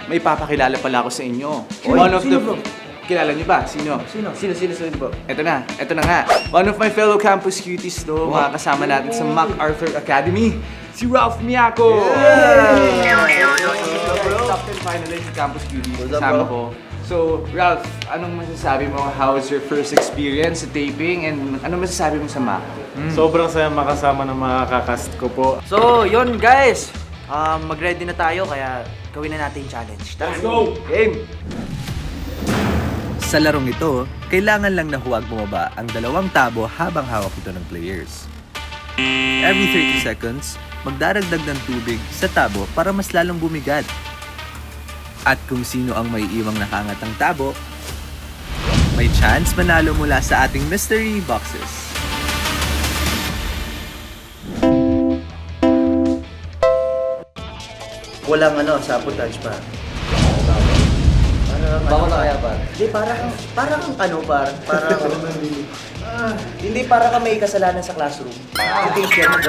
may papakilala pala ako sa inyo. Oy, One of sino the... bro? Kilala niyo ba? Sino? Sino bro? Ito na nga. One of my fellow campus cuties to, mga kasama natin sa MacArthur Academy, si Ralph Miaco! Top 10 finalist sa Campus Cuties, kasama ko. So, Ralph, anong masasabi mo? How was your first experience sa taping? And anong masasabi mo sa Mac? Sobrang saya makasama ng mga kakast ko po. So, yun guys. Mag-ready na tayo kaya gawin na natin yung challenge. Tara. Let's go! Game! Sa larong ito, kailangan lang na huwag bumaba ang dalawang tabo habang hawak ito ng players. Every 30 seconds, magdaragdag ng tubig sa tabo para mas lalong bumigat. At kung sino ang may iwang nakangatang tabo, may chance manalo mula sa ating mystery boxes. Walang sabotage pa. Bako na kaya pa? Hindi, parang hindi para ka may kasalanan sa classroom. I think yan,